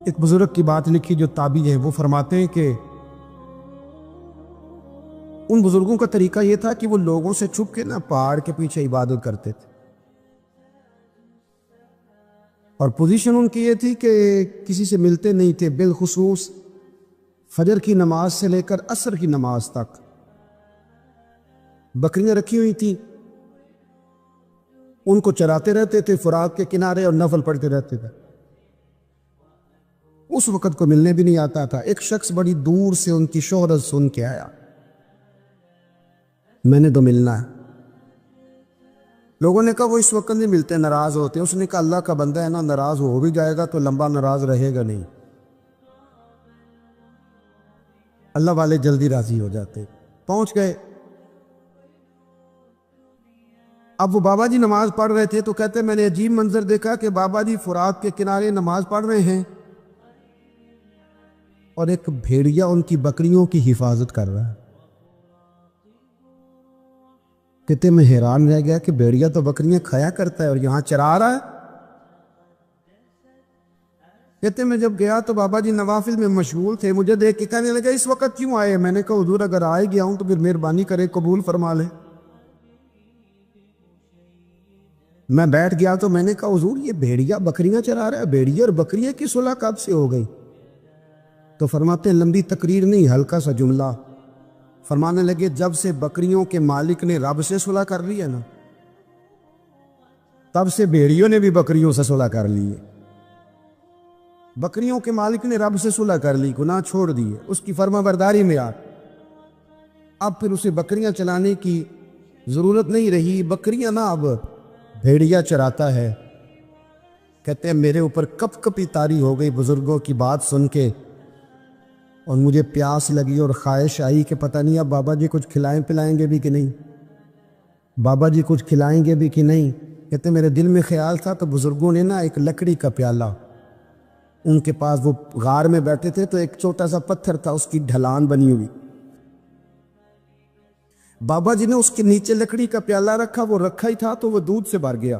ایک بزرگ کی بات لکھی جو تابعی ہے، وہ فرماتے ہیں کہ ان بزرگوں کا طریقہ یہ تھا کہ وہ لوگوں سے چھپ کے پہاڑ کے پیچھے عبادت کرتے تھے، اور پوزیشن ان کی یہ تھی کہ کسی سے ملتے نہیں تھے، بالخصوص فجر کی نماز سے لے کر عصر کی نماز تک بکریاں رکھی ہوئی تھیں، ان کو چراتے رہتے تھے فرات کے کنارے اور نفل پڑھتے رہتے تھے۔ اس وقت کو ملنے بھی نہیں آتا تھا۔ ایک شخص بڑی دور سے ان کی شہرت سن کے آیا، میں نے تو ملنا ہے۔ لوگوں نے کہا وہ اس وقت نہیں ملتے، ناراض ہوتے۔ اس نے کہا اللہ کا بندہ ہے نا، ناراض ہو بھی جائے گا تو لمبا ناراض رہے گا نہیں، اللہ والے جلدی راضی ہو جاتے۔ پہنچ گئے۔ اب وہ بابا جی نماز پڑھ رہے تھے تو کہتے میں نے عجیب منظر دیکھا کہ بابا جی فرات کے کنارے نماز پڑھ رہے ہیں اور ایک بھیڑیا ان کی بکریوں کی حفاظت کر رہا ہے۔ کہتے میں حیران رہ گیا کہ بھیڑیا تو بکریاں کھایا کرتا ہے اور یہاں چرا رہا ہے۔ کہتے میں جب گیا تو بابا جی نوافل میں مشغول تھے، مجھے دیکھ کے کہنے لگا اس وقت کیوں آئے؟ میں نے کہا حضور اگر آئے گیا ہوں تو پھر مہربانی کرے قبول فرما لے۔ میں بیٹھ گیا تو میں نے کہا حضور یہ بھیڑیا بکریاں چرا رہا ہے، بھیڑیا اور بکریاں کی صلح کب سے ہو گئی؟ تو فرماتے ہیں لمبی تقریر نہیں، ہلکا سا جملہ۔ فرمانے لگے جب سے بکریوں کے مالک نے رب سے صلح کر لی ہے نا، تب سے بھیڑیوں نے بھی بکریوں سے صلح کر لی ہے۔ بکریوں کے مالک نے رب سے صلح کر لی، گناہ چھوڑ دیے، اس کی فرما برداری میں آ، اب پھر اسے بکریاں چلانے کی ضرورت نہیں رہی۔ بکریاں نا اب بھیڑیا چراتا ہے۔ کہتے ہیں میرے اوپر کپ کپی طاری ہو گئی بزرگوں کی بات سن کے، اور مجھے پیاس لگی اور خواہش آئی کہ پتہ نہیں اب بابا جی کچھ کھلائیں پلائیں گے بھی کہ نہیں، بابا جی کچھ کھلائیں گے بھی کہ نہیں۔ کہتے میرے دل میں خیال تھا تو بزرگوں نے ایک لکڑی کا پیالہ، ان کے پاس وہ غار میں بیٹھے تھے تو ایک چھوٹا سا پتھر تھا، اس کی ڈھلان بنی ہوئی، بابا جی نے اس کے نیچے لکڑی کا پیالہ رکھا، وہ رکھا ہی تھا تو وہ دودھ سے بھر گیا۔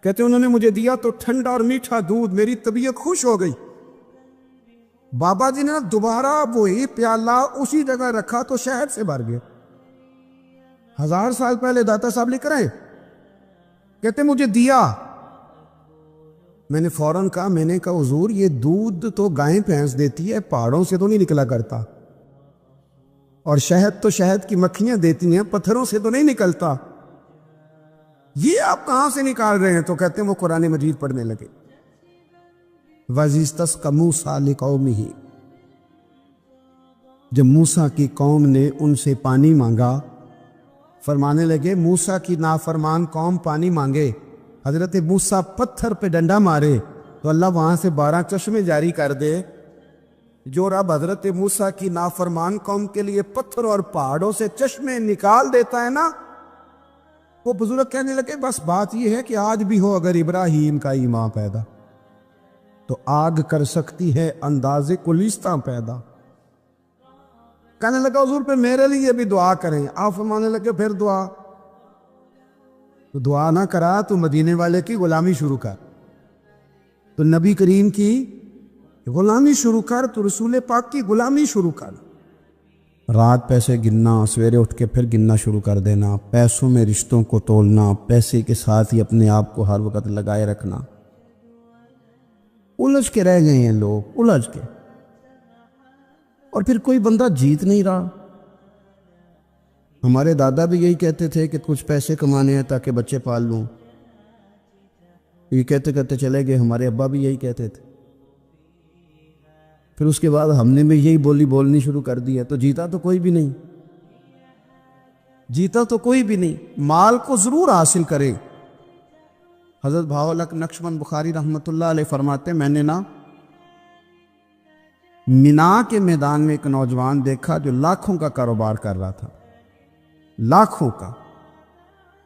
کہتے انہوں نے مجھے دیا تو ٹھنڈا اور میٹھا دودھ، میری طبیعت خوش ہو گئی۔ بابا جی نے دوبارہ وہی پیالہ اسی جگہ رکھا تو شہد سے بھر گیا۔ 1000 سال پہلے داتا صاحب لکھ رہے ہیں، کہتے مجھے دیا، میں نے فوراً کہا، میں نے کہا حضور یہ دودھ تو گائیں بھینس دیتی ہے، پہاڑوں سے تو نہیں نکلا کرتا، اور شہد تو شہد کی مکھیاں دیتی ہیں، پتھروں سے تو نہیں نکلتا، یہ آپ کہاں سے نکال رہے ہیں؟ تو کہتے ہیں وہ قرآن مجید پڑھنے لگے۔ وَإِذِ اسْتَسْقَىٰ مُوسَىٰ لِقَوْمِهِ، جب موسیٰ کی قوم نے ان سے پانی مانگا، فرمانے لگے موسیٰ کی نافرمان قوم پانی مانگے، حضرت موسیٰ پتھر پہ ڈنڈا مارے تو اللہ وہاں سے 12 چشمے جاری کر دے۔ جو رب حضرت موسیٰ کی نافرمان قوم کے لیے پتھر اور پہاڑوں سے چشمے نکال دیتا ہے نا، وہ بزرگ کہنے لگے بس بات یہ ہے کہ آج بھی ہو اگر ابراہیم کا ایمان پیدا تو آگ کر سکتی ہے انداز کلیستہ پیدا۔ کہنے لگا حضور پہ میرے لیے بھی دعا کریں۔ آپ فرمانے لگے پھر دعا، تو دعا نہ کرا تو مدینے والے کی غلامی شروع کر، تو نبی کریم کی غلامی شروع کر، تو رسول پاک کی غلامی شروع کر۔ رات پیسے گننا، سویرے اٹھ کے پھر گننا شروع کر دینا، پیسوں میں رشتوں کو تولنا، پیسے کے ساتھ ہی اپنے آپ کو ہر وقت لگائے رکھنا۔ الجھ کے رہ گئے ہیں لوگ، الجھ کے، اور پھر کوئی بندہ جیت نہیں رہا۔ ہمارے دادا بھی یہی کہتے تھے کہ کچھ پیسے کمانے ہیں تاکہ بچے پال لوں، یہ کہتے کہتے چلے گئے۔ ہمارے ابا بھی یہی کہتے تھے، پھر اس کے بعد ہم نے بھی یہی بولی بولنی شروع کر دی ہے، تو جیتا تو کوئی بھی نہیں، جیتا تو کوئی بھی نہیں۔ مال کو ضرور حاصل کرے۔ حضرت بہاءالحق نقشبند بخاری رحمۃ اللہ علیہ فرماتے میں نے مینا کے میدان میں ایک نوجوان دیکھا جو لاکھوں کا کاروبار کر رہا تھا، لاکھوں کا،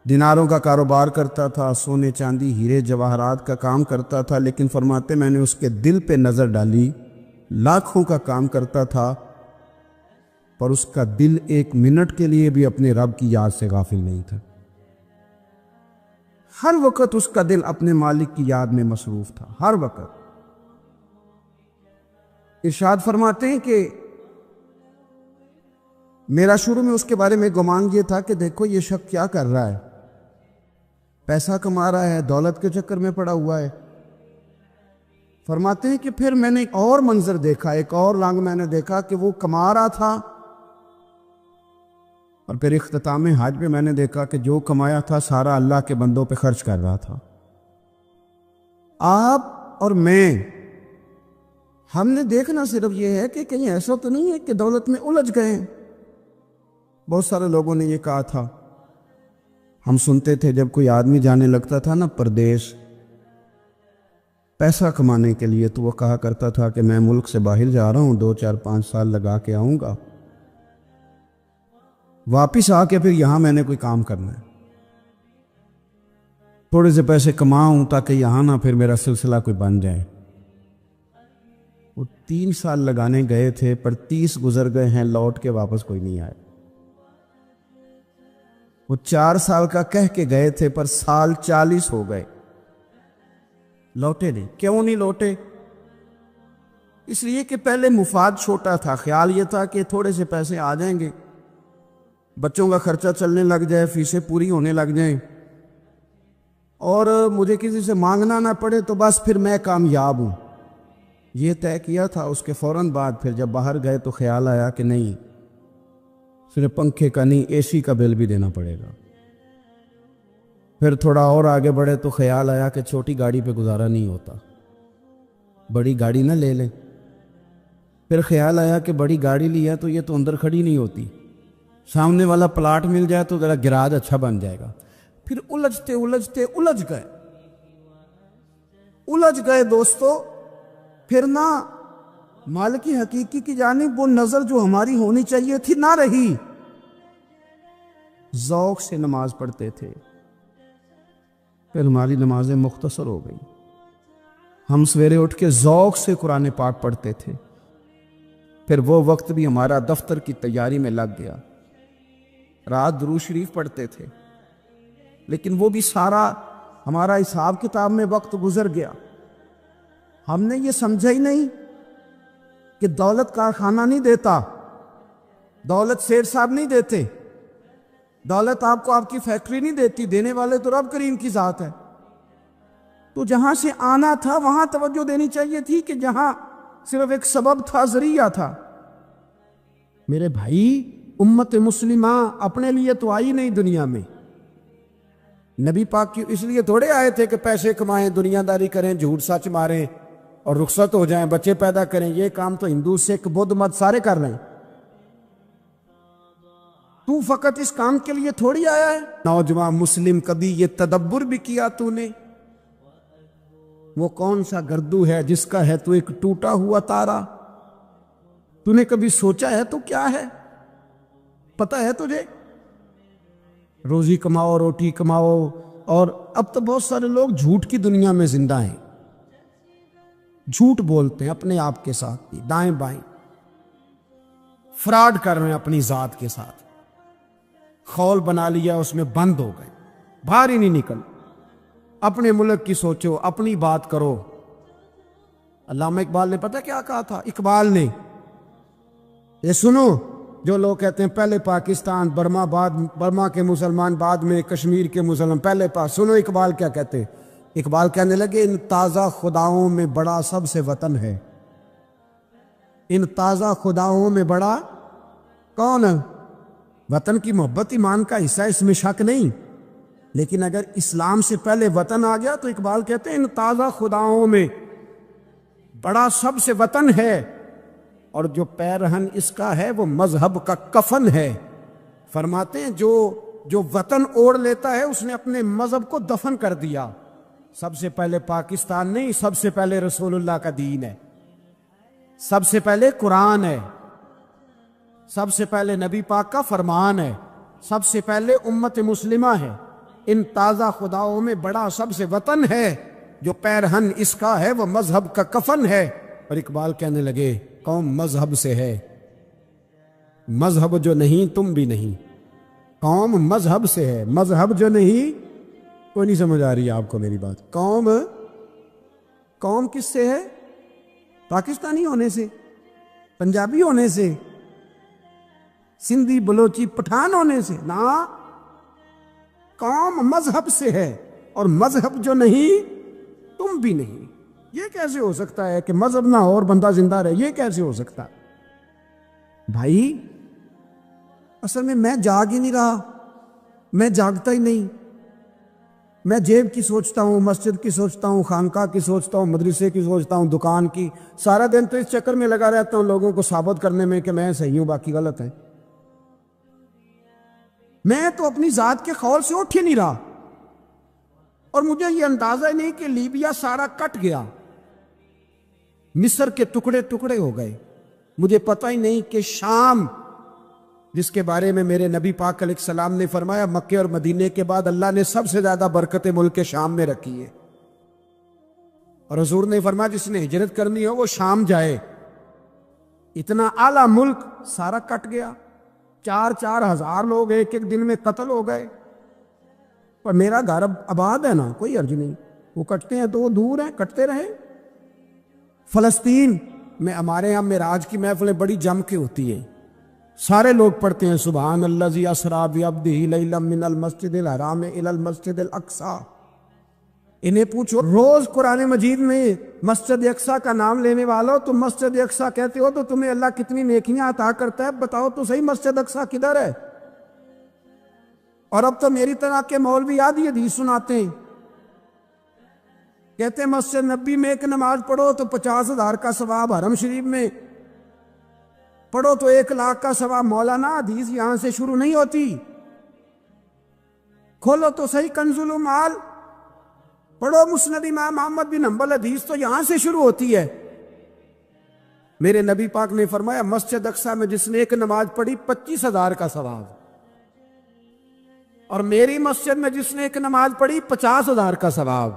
دیناروں کا کاروبار کرتا تھا، سونے چاندی ہیرے جواہرات کا کام کرتا تھا، لیکن فرماتے میں نے اس کے دل پہ نظر ڈالی، لاکھوں کا کام کرتا تھا پر اس کا دل 1 منٹ کے لیے بھی اپنے رب کی یاد سے غافل نہیں تھا۔ ہر وقت اس کا دل اپنے مالک کی یاد میں مصروف تھا، ہر وقت۔ ارشاد فرماتے ہیں کہ میرا شروع میں اس کے بارے میں گمان یہ تھا کہ دیکھو یہ شخص کیا کر رہا ہے، پیسہ کما رہا ہے، دولت کے چکر میں پڑا ہوا ہے۔ فرماتے ہیں کہ پھر میں نے ایک اور منظر دیکھا، ایک اور رنگ میں نے دیکھا کہ وہ کما رہا تھا، اور پھر اختتام حج پہ میں نے دیکھا کہ جو کمایا تھا سارا اللہ کے بندوں پہ خرچ کر رہا تھا۔ آپ اور میں، ہم نے دیکھنا صرف یہ ہے کہ کہیں ایسا تو نہیں ہے کہ دولت میں الجھ گئے ہیں۔ بہت سارے لوگوں نے یہ کہا تھا، ہم سنتے تھے جب کوئی آدمی جانے لگتا تھا نا پردیش پیسہ کمانے کے لیے، تو وہ کہا کرتا تھا کہ میں ملک سے باہر جا رہا ہوں، 2 4 5 سال لگا کے آؤں گا، واپس آ کے پھر یہاں میں نے کوئی کام کرنا ہے، تھوڑے سے پیسے کماؤں تاکہ یہاں نہ پھر میرا سلسلہ کوئی بن جائے۔ وہ 3 سال لگانے گئے تھے پر 30 گزر گئے ہیں، لوٹ کے واپس کوئی نہیں آئے۔ وہ 4 سال کا کہہ کے گئے تھے پر سال 40 ہو گئے، لوٹے نہیں۔ کیوں نہیں لوٹے؟ اس لیے کہ پہلے مفاد چھوٹا تھا، خیال یہ تھا کہ تھوڑے سے پیسے آ جائیں گے، بچوں کا خرچہ چلنے لگ جائے، فیسیں پوری ہونے لگ جائیں، اور مجھے کسی سے مانگنا نہ پڑے، تو بس پھر میں کامیاب ہوں۔ یہ طے کیا تھا۔ اس کے فوراً بعد پھر جب باہر گئے تو خیال آیا کہ نہیں، صرف پنکھے کا نہیں، اے سی کا بل بھی دینا پڑے گا۔ پھر تھوڑا اور آگے بڑھے تو خیال آیا کہ چھوٹی گاڑی پہ گزارا نہیں ہوتا، بڑی گاڑی نہ لے لیں۔ پھر خیال آیا کہ بڑی گاڑی لیا تو یہ تو اندر کھڑی نہیں ہوتی، سامنے والا پلاٹ مل جائے تو ذرا گراج اچھا بن جائے گا۔ پھر الجھتے الجھتے الجھ گئے دوستو۔ پھر نہ مالک حقیقی کی جانب وہ نظر جو ہماری ہونی چاہیے تھی نہ رہی۔ ذوق سے نماز پڑھتے تھے، پھر ہماری نمازیں مختصر ہو گئی۔ ہم سویرے اٹھ کے ذوق سے قرآن پاک پڑھتے تھے، پھر وہ وقت بھی ہمارا دفتر کی تیاری میں لگ گیا۔ رات درود شریف پڑھتے تھے، لیکن وہ بھی سارا ہمارا حساب کتاب میں وقت گزر گیا۔ ہم نے یہ سمجھا ہی نہیں کہ دولت کارخانہ نہیں دیتا، دولت سیٹ صاحب نہیں دیتے، دولت آپ کو آپ کی فیکٹری نہیں دیتی، دینے والے تو رب کریم کی ذات ہے۔ تو جہاں سے آنا تھا وہاں توجہ دینی چاہیے تھی کہ جہاں صرف ایک سبب تھا، ذریعہ تھا۔ میرے بھائی، امت مسلمہ اپنے لیے تو آئی نہیں دنیا میں، نبی پاک کی اس لیے تھوڑے آئے تھے کہ پیسے کمائیں، دنیا داری کریں، جھوٹ سچ ماریں اور رخصت ہو جائیں، بچے پیدا کریں۔ یہ کام تو ہندو سکھ بدھ مت سارے کر رہے ہیں، تو فقط اس کام کے لیے تھوڑی آیا ہے۔ نوجوان مسلم، کبھی یہ تدبر بھی کیا تو نے؟ وہ کون سا گردو ہے جس کا ہے تو ایک ٹوٹا ہوا تارا؟ تو نے کبھی سوچا ہے تو کیا ہے؟ پتہ ہے تجھے؟ روزی کماؤ، روٹی کماؤ، اور اب تو بہت سارے لوگ جھوٹ کی دنیا میں زندہ ہیں، جھوٹ بولتے ہیں اپنے آپ کے ساتھ بھی، دائیں بائیں فراڈ کر رہے ہیں اپنی ذات کے ساتھ، خول بنا لیا، اس میں بند ہو گئے، باہر ہی نہیں نکل۔ اپنے ملک کی سوچو، اپنی بات کرو۔ علامہ اقبال نے پتہ کیا کہا تھا؟ اقبال نے، یہ سنو، جو لوگ کہتے ہیں پہلے پاکستان، برما کے مسلمان بعد میں کشمیر کے مسلمان، پہلے سنو اقبال کیا کہتے ہیں۔ اقبال کہنے لگے، ان تازہ خداؤں میں بڑا سب سے وطن ہے۔ ان تازہ خداؤں میں بڑا کون ہے؟ وطن کی محبت ایمان کا حصہ، اس میں شک نہیں، لیکن اگر اسلام سے پہلے وطن آ گیا تو اقبال کہتے ہیں ان تازہ خداؤں میں بڑا سب سے وطن ہے، اور جو پیرہن اس کا ہے وہ مذہب کا کفن ہے۔ فرماتے ہیں جو وطن اوڑھ لیتا ہے اس نے اپنے مذہب کو دفن کر دیا۔ سب سے پہلے پاکستان نہیں، سب سے پہلے رسول اللہ کا دین ہے، سب سے پہلے قرآن ہے، سب سے پہلے نبی پاک کا فرمان ہے، سب سے پہلے امت مسلمہ ہے۔ ان تازہ خداؤں میں بڑا سب سے وطن ہے، جو پیرہن اس کا ہے وہ مذہب کا کفن ہے۔ اور اقبال کہنے لگے، قوم مذہب سے ہے، مذہب جو نہیں تم بھی نہیں۔ قوم مذہب سے ہے، مذہب جو نہیں کوئی نہیں سمجھ آ رہی ہے آپ کو میری بات؟ قوم کس سے ہے؟ پاکستانی ہونے سے، پنجابی ہونے سے، سندھی بلوچی پٹھان ہونے سے؟ نہ، قوم مذہب سے ہے، اور مذہب جو نہیں تم بھی نہیں۔ یہ کیسے ہو سکتا ہے کہ مذہب نہ ہو اور بندہ زندہ رہے؟ یہ کیسے ہو سکتا ہے بھائی؟ اصل میں جاگ ہی نہیں رہا، میں جاگتا ہی نہیں، میں جیب کی سوچتا ہوں، مسجد کی سوچتا ہوں، خانقاہ کی سوچتا ہوں، مدرسے کی سوچتا ہوں، دکان کی، سارا دن تو اس چکر میں لگا رہتا ہوں لوگوں کو ثابت کرنے میں کہ میں صحیح ہوں باقی غلط ہیں۔ میں تو اپنی ذات کے خول سے اٹھ ہی نہیں رہا، اور مجھے یہ اندازہ ہی نہیں کہ لیبیا سارا کٹ گیا، مصر کے ٹکڑے ٹکڑے ہو گئے، مجھے پتہ ہی نہیں کہ شام، جس کے بارے میں میرے نبی پاک علیہ السلام نے فرمایا مکے اور مدینے کے بعد اللہ نے سب سے زیادہ برکت ملک کے شام میں رکھی ہے، اور حضور نے فرمایا جس نے ہجرت کرنی ہو وہ شام جائے۔ اتنا اعلیٰ ملک سارا کٹ گیا، 4,000 لوگ ایک ایک دن میں قتل ہو گئے، پر میرا گھر اب آباد ہے نا، کوئی عرض نہیں، وہ کٹتے ہیں تو وہ دور ہیں، کٹتے رہیں۔ فلسطین میں ہمارے ہاں معراج کی محفلیں بڑی جم کے ہوتی ہیں، سارے لوگ پڑھتے ہیں سبحان الذی اسریٰ بعبدہ لیلا من المسجد الحرام الی المسجد الاقصی۔ انہیں پوچھو روز قرآن مجید میں مسجد اقصی کا نام لینے والوں، تم مسجد اقصی کہتے ہو تو تمہیں اللہ کتنی نیکیاں عطا کرتا ہے، بتاؤ تو صحیح مسجد اقصی کدھر ہے؟ اور اب تو میری طرح کے مولوی آدھی حدیث سناتے ہیں، کہتے ہیں مسجد نبی میں ایک نماز پڑھو تو 50,000 کا ثواب، حرم شریف میں پڑھو تو 1,00,000 کا ثواب۔ مولانا حدیث یہاں سے شروع نہیں ہوتی، کھولو تو صحیح کنز المال، پڑھو مسند امام احمد بن حنبل، حدیث تو یہاں سے شروع ہوتی ہے۔ میرے نبی پاک نے فرمایا مسجد اقصی میں جس نے ایک نماز پڑھی 25,000 کا ثواب، اور میری مسجد میں جس نے ایک نماز پڑھی 50,000 کا ثواب،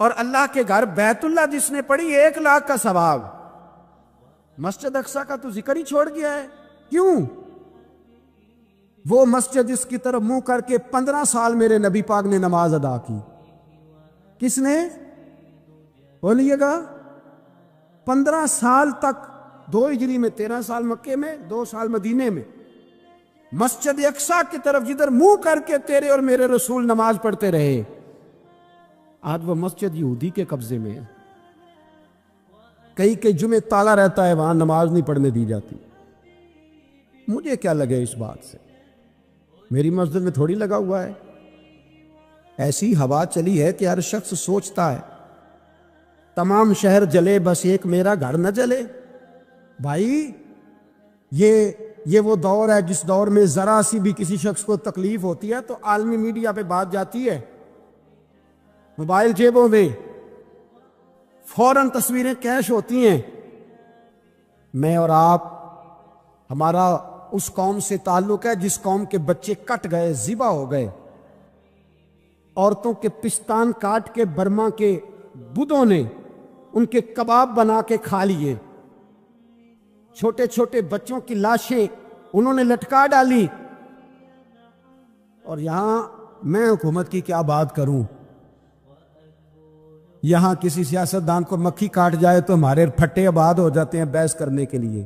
اور اللہ کے گھر بیت اللہ جس نے پڑھی 1,00,000 کا ثواب۔ مسجد اقصی کا تو ذکر ہی چھوڑ گیا ہے، کیوں؟ وہ مسجد جس کی طرف منہ کر کے 15 سال میرے نبی پاک نے نماز ادا کی، کس نے؟ بولیے گا 15 سال تک، 2 ہجری میں 13 سال مکے میں، 2 سال مدینے میں، مسجد اقصی کی طرف جدھر منہ کر کے تیرے اور میرے رسول نماز پڑھتے رہے۔ آج وہ مسجد یہودی کے قبضے میں ہے، کئی جمعے تالا رہتا ہے، وہاں نماز نہیں پڑھنے دی جاتی۔ مجھے کیا لگے اس بات سے؟ میری مسجد میں تھوڑی لگا ہوا ہے۔ ایسی ہوا چلی ہے کہ ہر شخص سوچتا ہے تمام شہر جلے بس ایک میرا گھر نہ جلے۔ بھائی یہ وہ دور ہے جس دور میں ذرا سی بھی کسی شخص کو تکلیف ہوتی ہے تو عالمی میڈیا پہ بات جاتی ہے، موبائل جیبوں میں فوراً تصویریں کیش ہوتی ہیں۔ میں اور آپ، ہمارا اس قوم سے تعلق ہے جس قوم کے بچے کٹ گئے، ذبح ہو گئے، عورتوں کے پستان کاٹ کے برما کے بدھوں نے ان کے کباب بنا کے کھا لیے، چھوٹے چھوٹے بچوں کی لاشیں انہوں نے لٹکا ڈالی، اور یہاں میں حکومت کی کیا بات کروں؟ یہاں کسی سیاستدان کو مکھی کاٹ جائے تو ہمارے پھٹے آباد ہو جاتے ہیں بحث کرنے کے لیے۔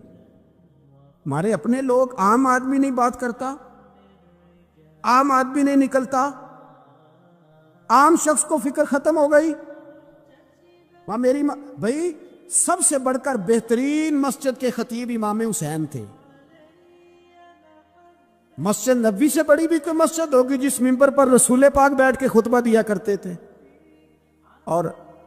ہمارے اپنے لوگ، عام آدمی نہیں بات کرتا، عام آدمی نہیں نکلتا، عام شخص کو فکر ختم ہو گئی۔ وہاں میری بھائی سب سے بڑھ کر بہترین مسجد کے خطیب امام حسین تھے۔ مسجد نبوی سے بڑی بھی کوئی مسجد ہوگی جس منبر پر رسول پاک بیٹھ کے خطبہ دیا کرتے تھے، اور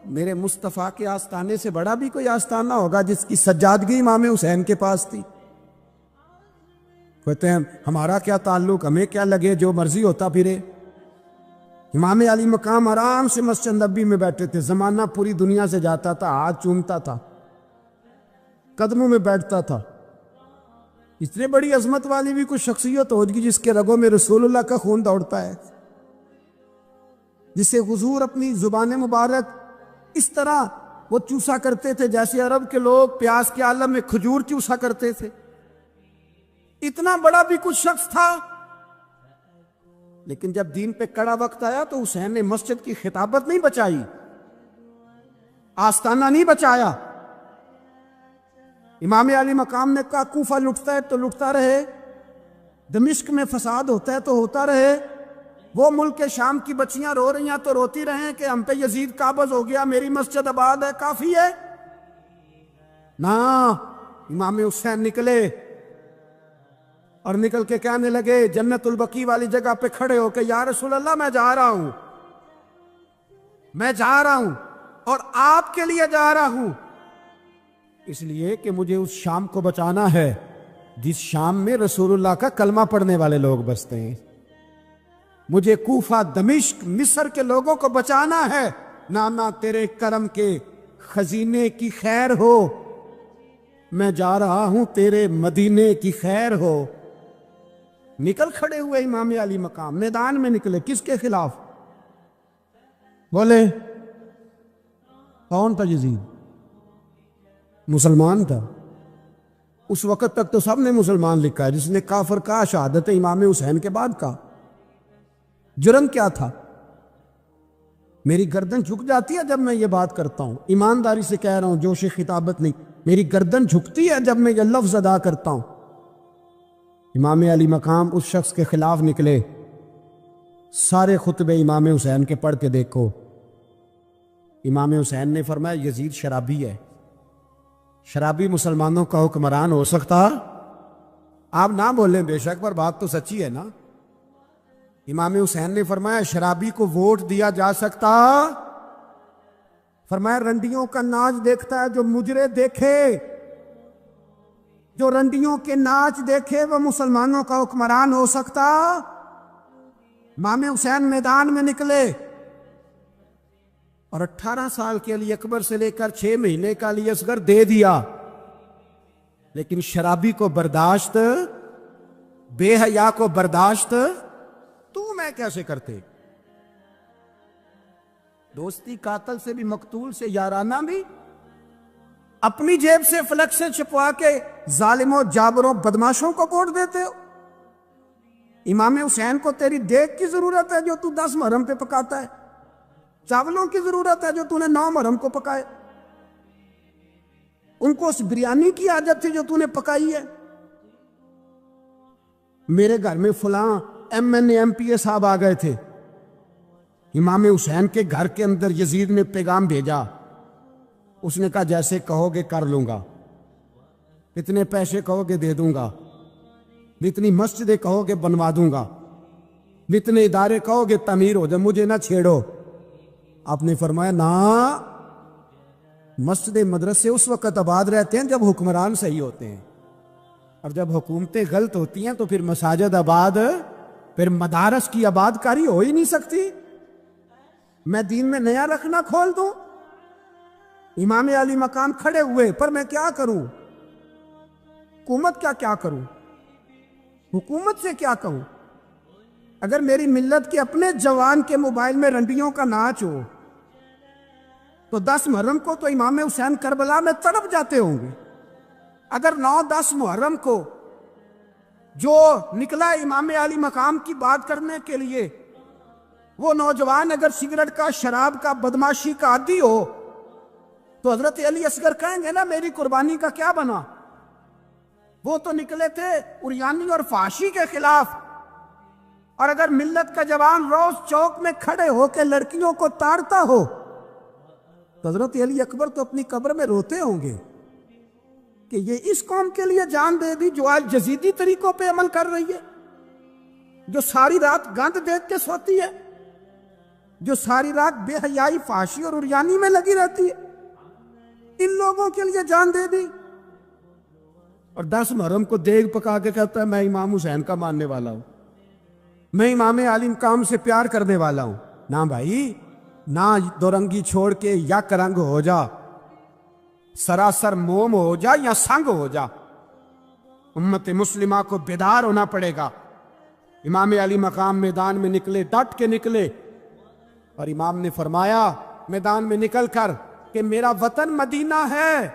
میرے مصطفیٰ کے آستانے سے بڑا بھی کوئی آستانہ ہوگا جس کی سجادگی امام حسین کے پاس تھی۔ کہتے ہیں ہمارا کیا تعلق، ہمیں کیا لگے، جو مرضی ہوتا پھرے۔ امام علی مقام آرام سے مسجد نبی میں بیٹھے تھے، زمانہ پوری دنیا سے جاتا تھا، ہاتھ چومتا تھا، قدموں میں بیٹھتا تھا۔ اتنے بڑی عظمت والی بھی کوئی شخصیت ہوگی جس کے رگوں میں رسول اللہ کا خون دوڑتا ہے، جسے حضور اپنی زبان مبارک اس طرح وہ چوسا کرتے تھے جیسے عرب کے لوگ پیاس کے عالم میں کھجور چوسا کرتے تھے۔ اتنا بڑا بھی کچھ شخص تھا، لیکن جب دین پہ کڑا وقت آیا تو حسین نے مسجد کی خطابت نہیں بچائی، آستانہ نہیں بچایا۔ امام علی مقام نے کہا کوفہ لٹتا ہے تو لٹتا رہے، دمشق میں فساد ہوتا ہے تو ہوتا رہے، وہ ملک کے شام کی بچیاں رو رہی ہیں تو روتی رہیں کہ ہم پہ یزید قابض ہو گیا، میری مسجد آباد ہے، کافی ہے نا۔ امام حسین نکلے اور نکل کے کہنے لگے جنت البقیع والی جگہ پہ کھڑے ہو کہ یا رسول اللہ میں جا رہا ہوں، میں جا رہا ہوں اور آپ کے لیے جا رہا ہوں، اس لیے کہ مجھے اس شام کو بچانا ہے جس شام میں رسول اللہ کا کلمہ پڑھنے والے لوگ بستے ہیں، مجھے کوفہ، دمشق، مصر کے لوگوں کو بچانا ہے، نانا تیرے کرم کے خزینے کی خیر ہو، میں جا رہا ہوں تیرے مدینے کی خیر ہو۔ نکل کھڑے ہوئے امام علی مقام، میدان میں نکلے، کس کے خلاف؟ بولے کون تھا؟ یزید مسلمان تھا، اس وقت تک تو سب نے مسلمان لکھا ہے، جس نے کافر کہا شہادت امام حسین کے بعد کا۔ جرم کیا تھا؟ میری گردن جھک جاتی ہے جب میں یہ بات کرتا ہوں، ایمانداری سے کہہ رہا ہوں، جوش خطابت نہیں، میری گردن جھکتی ہے جب میں یہ لفظ ادا کرتا ہوں۔ امام علی مقام اس شخص کے خلاف نکلے، سارے خطبے امام حسین کے پڑھ کے دیکھو، امام حسین نے فرمایا یزید شرابی ہے، شرابی مسلمانوں کا حکمران ہو سکتا؟ آپ نہ بولیں بے شک، پر بات تو سچی ہے نا۔ امام حسین نے فرمایا شرابی کو ووٹ دیا جا سکتا؟ فرمایا رنڈیوں کا ناچ دیکھتا ہے جو مجرے دیکھے، جو رنڈیوں کے ناچ دیکھے وہ مسلمانوں کا حکمران ہو سکتا؟ امام حسین میدان میں نکلے اور 18 سال کے علی اکبر سے لے کر 6 مہینے کا علی اصغر دے دیا، لیکن شرابی کو برداشت، بے حیا کو برداشت تو میں کیسے کرتے؟ دوستی قاتل سے بھی، مقتول سے یارانہ بھی، اپنی جیب سے فلک سے چھپوا کے ظالموں، جابروں، بدماشوں کو ووٹ دیتے ہو۔ امام حسین کو تیری دیگ کی ضرورت ہے جو تو 10 محرم پہ پکاتا ہے، چاولوں کی ضرورت ہے جو تو نے 9 محرم کو پکائے، ان کو اس بریانی کی حاجت تھی جو تو نے پکائی ہے۔ میرے گھر میں فلاں MNA صاحب آ گئے تھے، امام حسین کے گھر کے اندر یزید نے پیغام بھیجا، اس نے کہا جیسے کہو گے کر لوں گا، اتنے پیسے کہو گے دے دوں گا، اتنی مسجدیں کہو گے بنوا دوں گا، اتنے ادارے کہو گے تعمیر ہو جائے، مجھے نہ چھیڑو۔ آپ نے فرمایا نا، مسجد مدرسے اس وقت آباد رہتے ہیں جب حکمران صحیح ہوتے ہیں، اور جب حکومتیں غلط ہوتی ہیں تو پھر مساجد آباد، پھر مدارس کی آباد کاری ہو ہی نہیں سکتی۔ میں دین میں نیا رکھنا کھول دوں؟ امام علی مقام کھڑے ہوئے، پر میں کیا کروں؟ حکومت کیا کروں؟ حکومت سے کیا کہوں؟ اگر میری ملت کے اپنے جوان کے موبائل میں رنڈیوں کا ناچ ہو تو 10 محرم کو تو امام حسین کربلا میں تڑپ جاتے ہوں گے۔ اگر 9-10 محرم کو جو نکلا امام علی مقام کی بات کرنے کے لیے، وہ نوجوان اگر سگریٹ کا، شراب کا، بدماشی کا عادی ہو تو حضرت علی اصغر کہیں گے نا میری قربانی کا کیا بنا؟ وہ تو نکلے تھے اریانی اور فحاشی کے خلاف، اور اگر ملت کا جوان روز چوک میں کھڑے ہو کے لڑکیوں کو تاڑتا ہو تو حضرت علی اکبر تو اپنی قبر میں روتے ہوں گے کہ یہ اس قوم کے لیے جان دے دی جو آج جزیدی طریقوں پہ عمل کر رہی ہے، جو ساری رات گند دیکھ کے سوتی ہے، جو ساری رات بے حیائی، فحاشی اور اریانی میں لگی رہتی ہے، ان لوگوں کے لیے جان دے دی۔ اور 10 محرم کو دیگ پکا کے کہتا ہے میں امام حسین کا ماننے والا ہوں، میں امام علی مقام سے پیار کرنے والا ہوں۔ نہ بھائی، نہ دو رنگی چھوڑ کے یک رنگ ہو جا، سراسر موم ہو جا یا سنگ ہو جا، امت مسلمہ کو بیدار ہونا پڑے گا۔ امام علی مقام میدان میں نکلے، ڈٹ کے نکلے، اور امام نے فرمایا میدان میں نکل کر کہ میرا وطن مدینہ ہے،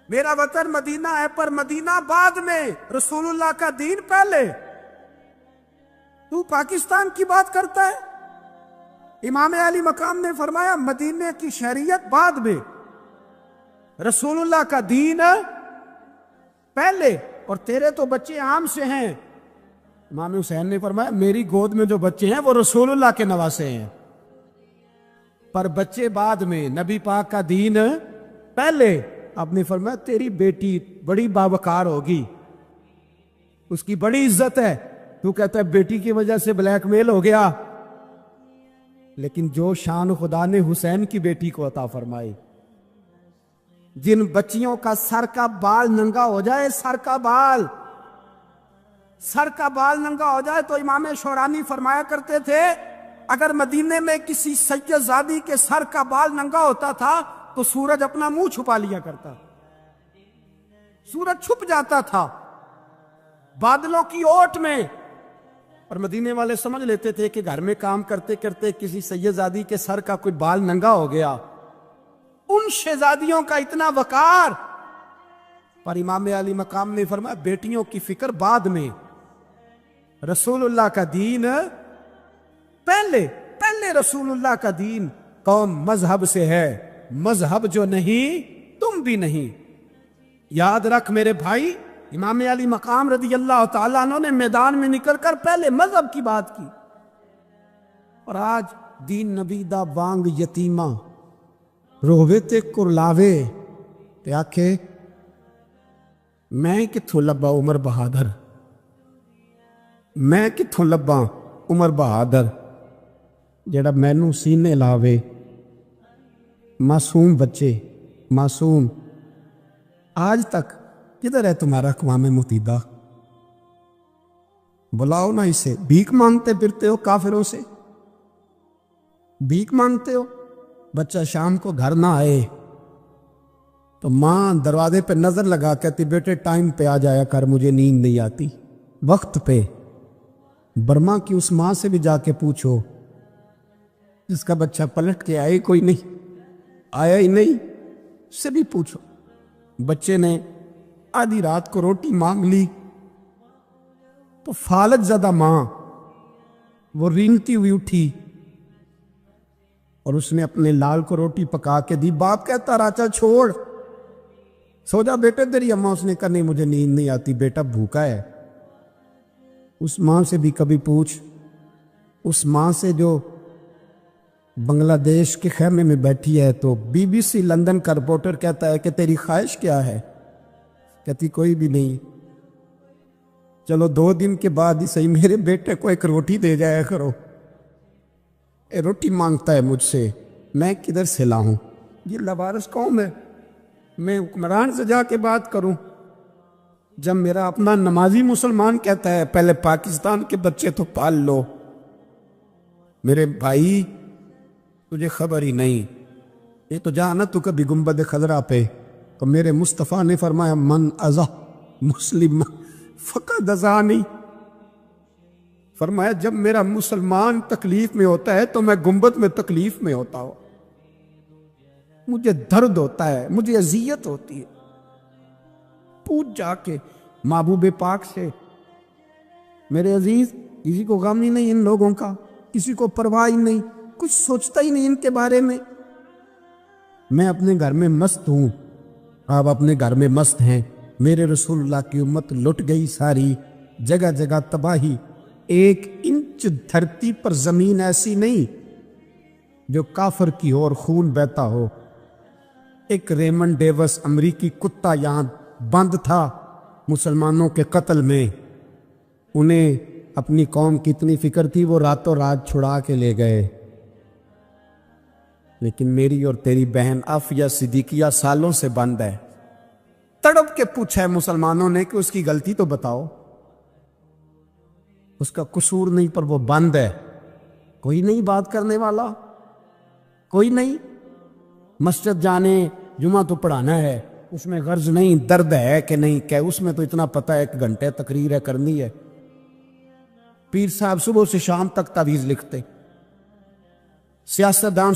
میرا وطن مدینہ ہے، پر مدینہ بعد میں، رسول اللہ کا دین پہلے۔ تو پاکستان کی بات کرتا ہے؟ امام علی مقام نے فرمایا مدینے کی شہریت بعد میں، رسول اللہ کا دین پہلے، اور تیرے تو بچے عام سے ہیں۔ امام حسین نے فرمایا میری گود میں جو بچے ہیں وہ رسول اللہ کے نواسے ہیں، پر بچے بعد میں، نبی پاک کا دین پہلے۔ آپ نے فرمایا تیری بیٹی بڑی باوقار ہوگی، اس کی بڑی عزت ہے، تو کہتا ہے بیٹی کی وجہ سے بلیک میل ہو گیا، لیکن جو شان خدا نے حسین کی بیٹی کو عطا فرمائی، جن بچیوں کا سر کا بال ننگا ہو جائے، سر کا بال ننگا ہو جائے، تو امام شورانی فرمایا کرتے تھے اگر مدینے میں کسی سید زادی کے سر کا بال ننگا ہوتا تھا تو سورج اپنا منہ چھپا لیا کرتا، سورج چھپ جاتا تھا بادلوں کی اوٹ میں، اور مدینے والے سمجھ لیتے تھے کہ گھر میں کام کرتے کرتے کسی سید زادی کے سر کا کوئی بال ننگا ہو گیا۔ ان شہزادیوں کا اتنا وقار، پر امام علی مقام نے فرمایا بیٹیوں کی فکر بعد میں، رسول اللہ کا دین پہلے رسول اللہ کا دین۔ قوم مذہب سے ہے، مذہب جو نہیں تم بھی نہیں۔ یاد رکھ میرے بھائی، امام علی مقام رضی اللہ تعالیٰ عنہ نے میدان میں نکل کر پہلے مذہب کی بات کی، اور آج دین نبی دا وانگ یتیمہ رووے تے کرلاوے تے آکھے میں کتھوں لبا عمر بہادر، میں کتھوں لبا عمر بہادر جڑا مینوں سینے لاوے۔ معصوم بچے، معصوم، آج تک کدھر ہے تمہارا اقوام متحدہ؟ بلاؤ نا اسے۔ بھیک مانگتے پھرتے ہو کافروں سے، بھیک مانگتے ہو۔ بچہ شام کو گھر نہ آئے تو ماں دروازے پہ نظر لگا کہتی بیٹے ٹائم پہ آ جایا کر، مجھے نیند نہیں آتی، وقت پہ۔ برما کی اس ماں سے بھی جا کے پوچھو جس کا بچہ پلٹ کے آئے کوئی نہیں، آیا ہی نہیں، اس سے بھی پوچھو۔ بچے نے آدھی رات کو روٹی مانگ لی تو فالج زدہ ماں وہ رینگتی ہوئی اٹھی اور اس نے اپنے لال کو روٹی پکا کے دی۔ باپ کہتا راچا چھوڑ، سو جا بیٹے تیری اماں۔ اس نے کہا نہیں مجھے نیند نہیں آتی، بیٹا بھوکا ہے۔ اس ماں سے بھی کبھی پوچھ، اس ماں سے جو بنگلہ دیش کے خیمے میں بیٹھی ہے، تو بی بی سی لندن کا رپورٹر کہتا ہے کہ تیری خواہش کیا ہے؟ کہتی کوئی بھی نہیں۔ چلو 2 دن کے بعد ہی صحیح میرے بیٹے کو ایک روٹی دے جایا کرو، اے روٹی مانگتا ہے مجھ سے، میں کدھر سے لاؤں؟ یہ لوارث قوم ہے، میں حکمران سے جا کے بات کروں؟ جب میرا اپنا نمازی مسلمان کہتا ہے پہلے پاکستان کے بچے تو پال لو۔ میرے بھائی تجھے خبر ہی نہیں، یہ تو جانا تو کبھی گنبد خضرا پہ، تو میرے مصطفیٰ نے فرمایا من ازا مسلم فقد ازانی، فرمایا جب میرا مسلمان تکلیف میں ہوتا ہے تو میں گنبد میں تکلیف میں ہوتا ہوں، مجھے درد ہوتا ہے، مجھے اذیت ہوتی ہے۔ پوچھ جا کے محبوب پاک سے۔ میرے عزیز کسی کو غم ہی نہیں ان لوگوں کا، کسی کو پرواہ ہی نہیں، کچھ سوچتا ہی نہیں ان کے بارے میں۔ میں اپنے گھر میں مست ہوں، آپ اپنے گھر میں مست ہیں۔ میرے رسول اللہ کی امت لٹ گئی ساری، جگہ جگہ تباہی، 1 انچ دھرتی پر زمین ایسی نہیں جو کافر کی ہو اور خون بہتا ہو۔ ایک ریمنڈ ڈیوس امریکی کتا یہاں بند تھا مسلمانوں کے قتل میں، انہیں اپنی قوم کی اتنی فکر تھی وہ راتوں رات چھڑا کے لے گئے۔ لیکن میری اور تیری بہن عافیہ صدیقیہ سالوں سے بند ہے۔ تڑپ کے پوچھا ہے مسلمانوں نے کہ اس کی غلطی تو بتاؤ، اس کا قصور نہیں پر وہ بند ہے، کوئی نہیں بات کرنے والا، کوئی نہیں۔ مسجد جانے جمعہ تو پڑھانا ہے، اس میں غرض نہیں درد ہے کہ نہیں کہ اس میں تو اتنا پتہ ہے 1 گھنٹے تقریر ہے کرنی ہے۔ پیر صاحب صبح سے شام تک تعویذ لکھتے، سیاستدان